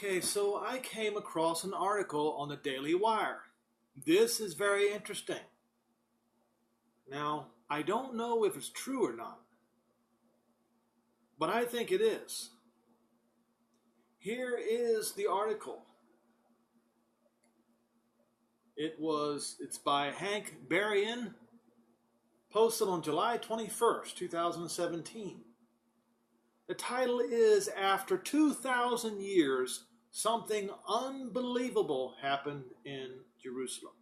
Okay, so I came across an article on the Daily Wire. This is very interesting. Now, I don't know if it's true or not, but I think it is. Here is the article. It's by Hank Berrien, posted on July 21st, 2017. The title is, After 2,000 Years, Something Unbelievable Happened in Jerusalem.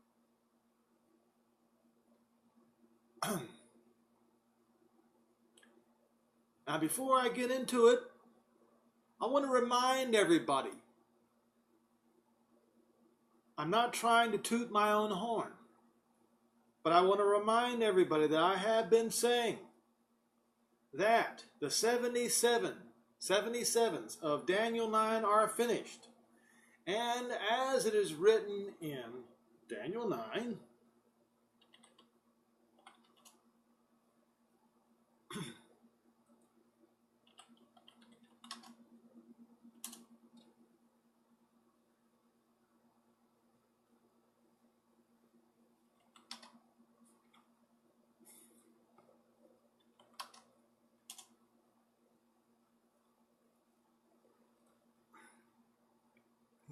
Now, before I get into it, I want to remind everybody, I'm not trying to toot my own horn, but I want to remind everybody that I have been saying that the 77s of Daniel 9 are finished. And as it is written in Daniel 9,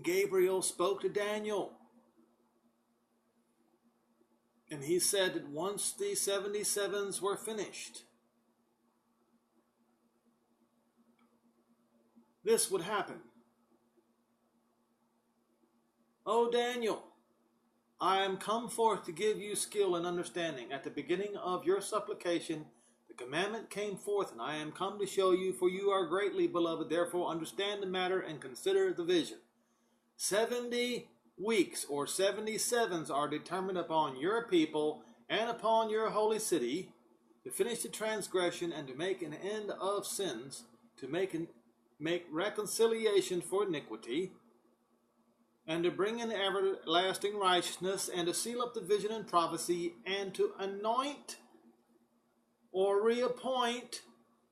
Gabriel spoke to Daniel, and he said that once the 77s were finished, this would happen. O Daniel, I am come forth to give you skill and understanding. At the beginning of your supplication, the commandment came forth, and I am come to show you, for you are greatly beloved. Therefore understand the matter and consider the vision. 70 weeks or 77s are determined upon your people and upon your holy city to finish the transgression and to make an end of sins, to make reconciliation for iniquity, and to bring in everlasting righteousness, and to seal up the vision and prophecy, and to anoint or reappoint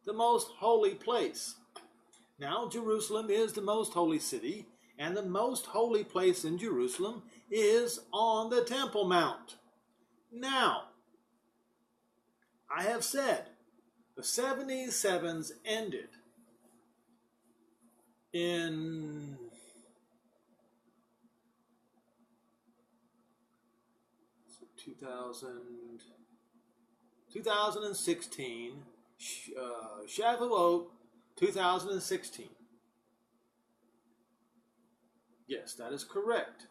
the most holy place. Now Jerusalem is the most holy city, and the most holy place in Jerusalem is on the Temple Mount. Now, I have said the 77s ended in two thousand 2016, Shavuot 2016. Yes, that is correct.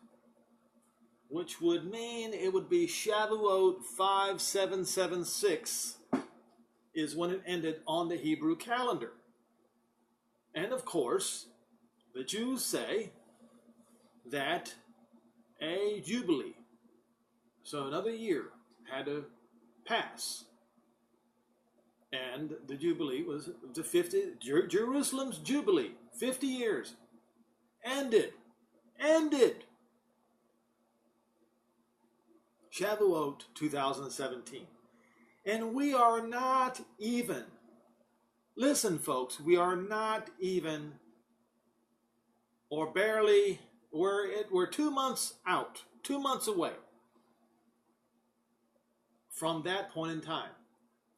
Which would mean it would be Shavuot 5776 is when it ended on the Hebrew calendar. And of course, the Jews say that a jubilee, so another year, had to pass. And the jubilee was the 50, Jerusalem's jubilee, 50 years, ended. Shavuot 2017. And we are not even, listen folks, we are not even, or barely, we're 2 months out, 2 months away from that point in time,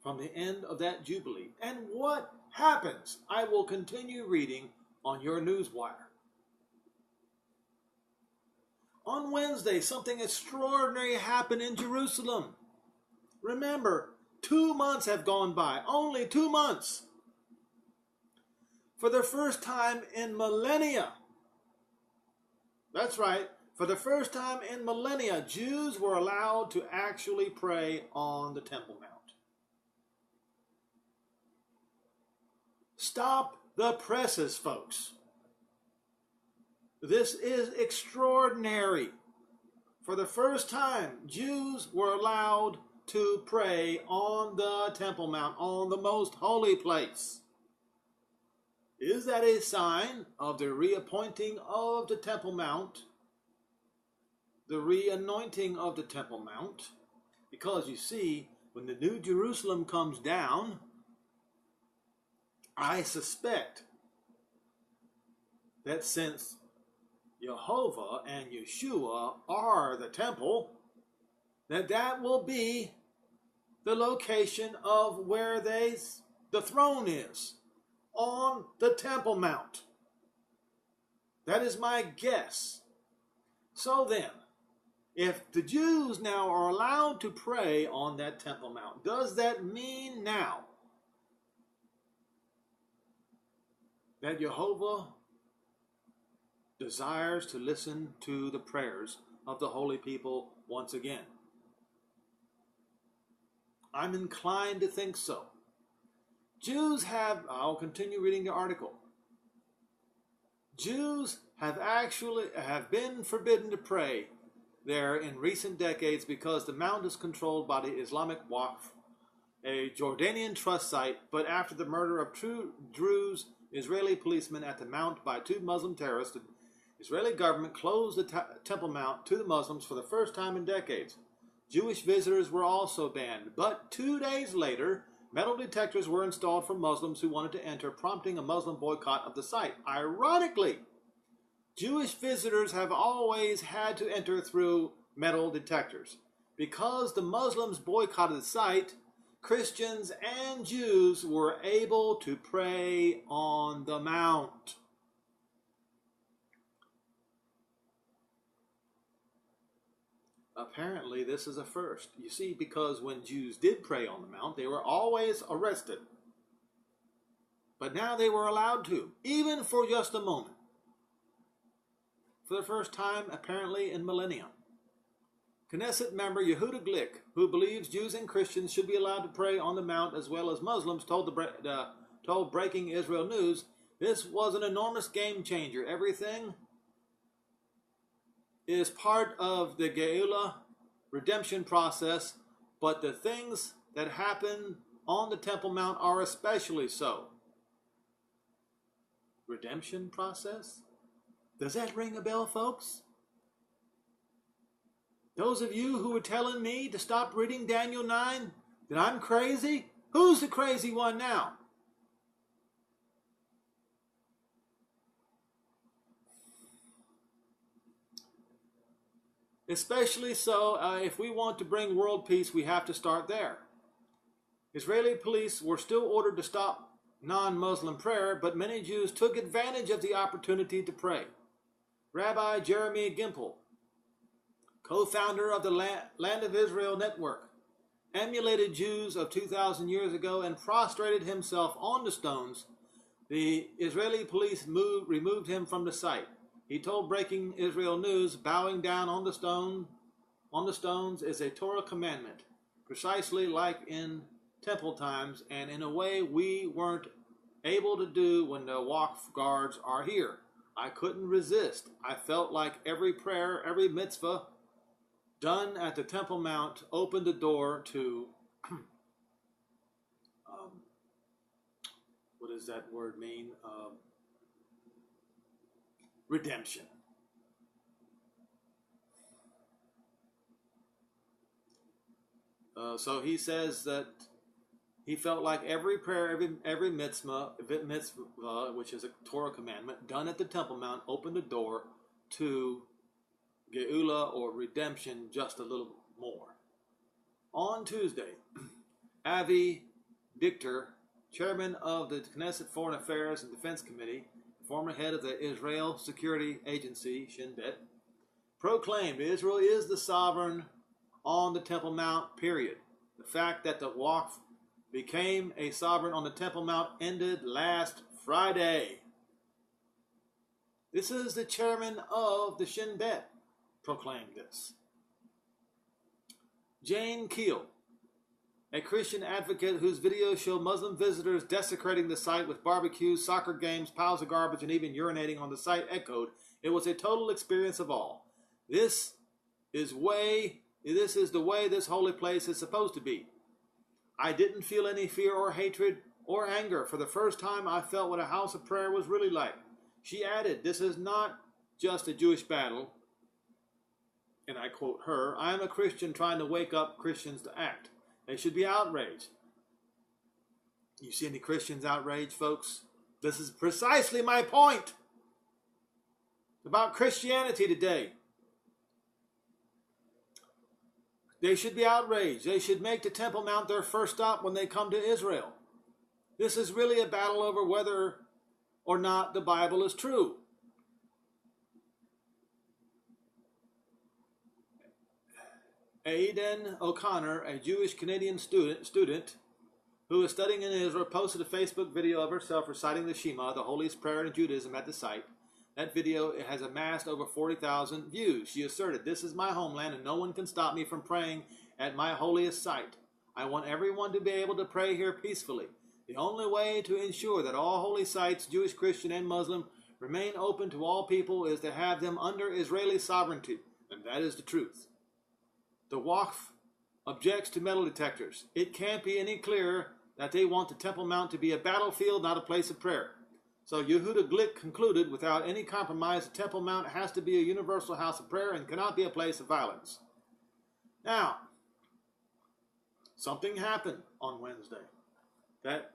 from the end of that jubilee. And what happens? I will continue reading on your newswire. On Wednesday, something extraordinary happened in Jerusalem. Remember, 2 months have gone by, only 2 months. For the first time in millennia, that's right, for the first time in millennia, Jews were allowed to actually pray on the Temple Mount. Stop the presses, folks. This is extraordinary. For the first time, Jews were allowed to pray on the Temple Mount, on the most holy place. Is that a sign of the reappointing of the Temple Mount, the re-anointing of the Temple Mount? Because you see, when the New Jerusalem comes down, I suspect that since Jehovah and Yeshua are the temple, that will be the location of where the throne is, on the Temple Mount. That is my guess. So then, if the Jews now are allowed to pray on that Temple Mount, does that mean now that Jehovah desires to listen to the prayers of the holy people once again? I'm inclined to think so. I'll continue reading the article. Jews have been forbidden to pray there in recent decades because the mount is controlled by the Islamic Waqf, a Jordanian trust site, but after the murder of two Druze Israeli policemen at the mount by two Muslim terrorists, the Israeli government closed the Temple Mount to the Muslims for the first time in decades. Jewish visitors were also banned, but 2 days later, metal detectors were installed for Muslims who wanted to enter, prompting a Muslim boycott of the site. Ironically, Jewish visitors have always had to enter through metal detectors. Because the Muslims boycotted the site, Christians and Jews were able to pray on the mount. Apparently, this is a first. You see, because when Jews did pray on the mount, they were always arrested. But now they were allowed to, even for just a moment. For the first time, apparently, in millennia. Knesset member Yehuda Glick, who believes Jews and Christians should be allowed to pray on the mount as well as Muslims, told Breaking Israel News, this was an enormous game changer. Everything is part of the Geula redemption process, but the things that happen on the Temple Mount are especially so. Redemption process? Does that ring a bell, folks? Those of you who were telling me to stop reading Daniel 9, that I'm crazy? Who's the crazy one now? Especially so, if we want to bring world peace, we have to start there. Israeli police were still ordered to stop non-Muslim prayer, but many Jews took advantage of the opportunity to pray. Rabbi Jeremy Gimpel, co-founder of the Land of Israel Network, emulated Jews of 2,000 years ago and prostrated himself on the stones. The Israeli police removed him from the site. He told Breaking Israel News, bowing down on the stones is a Torah commandment, precisely like in temple times, and in a way we weren't able to do when the Waqf guards are here. I couldn't resist. I felt like every prayer, every mitzvah done at the Temple Mount opened the door to, what does that word mean? Redemption. So he says that he felt like every prayer, every mitzvah, which is a Torah commandment, done at the Temple Mount, opened the door to Geula or redemption just a little more. On Tuesday, Avi Dichter, chairman of the Knesset Foreign Affairs and Defense Committee, former head of the Israel Security Agency, Shin Bet, proclaimed Israel is the sovereign on the Temple Mount, period. The fact that the Waqf became a sovereign on the Temple Mount ended last Friday. This is the chairman of the Shin Bet proclaimed this. Jane Keel, a Christian advocate whose videos show Muslim visitors desecrating the site with barbecues, soccer games, piles of garbage, and even urinating on the site, echoed, "It was a total experience of awe. This is the way this holy place is supposed to be. I didn't feel any fear or hatred or anger. For the first time, I felt what a house of prayer was really like." She added, "This is not just a Jewish battle," and I quote her, "I am a Christian trying to wake up Christians to act. They should be outraged." You see any Christians outraged, folks? This is precisely my point. about Christianity today. They should be outraged. They should make the Temple Mount their first stop when they come to Israel. This is really a battle over whether or not the Bible is true. Aidan O'Connor, a Jewish Canadian student who is studying in Israel, posted a Facebook video of herself reciting the Shema, the holiest prayer in Judaism, at the site. That video has amassed over 40,000 views. She asserted, "This is my homeland and no one can stop me from praying at my holiest site. I want everyone to be able to pray here peacefully. The only way to ensure that all holy sites, Jewish, Christian, and Muslim, remain open to all people is to have them under Israeli sovereignty, and that is the truth." The Waqf objects to metal detectors. It can't be any clearer that they want the Temple Mount to be a battlefield, not a place of prayer. So Yehuda Glick concluded, without any compromise, the Temple Mount has to be a universal house of prayer and cannot be a place of violence. Now, something happened on Wednesday that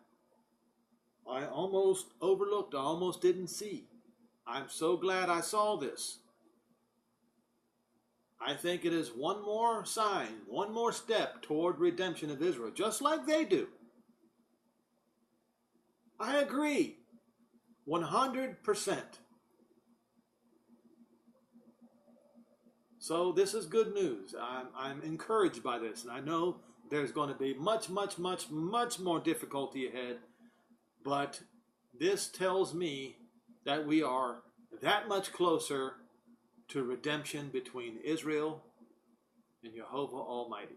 I almost overlooked, I almost didn't see. I'm so glad I saw this. I think it is one more sign, one more step toward redemption of Israel, just like they do. I agree, 100%. So this is good news. I'm encouraged by this, and I know there's going to be much more difficulty ahead, but this tells me that we are that much closer to redemption between Israel and Jehovah Almighty.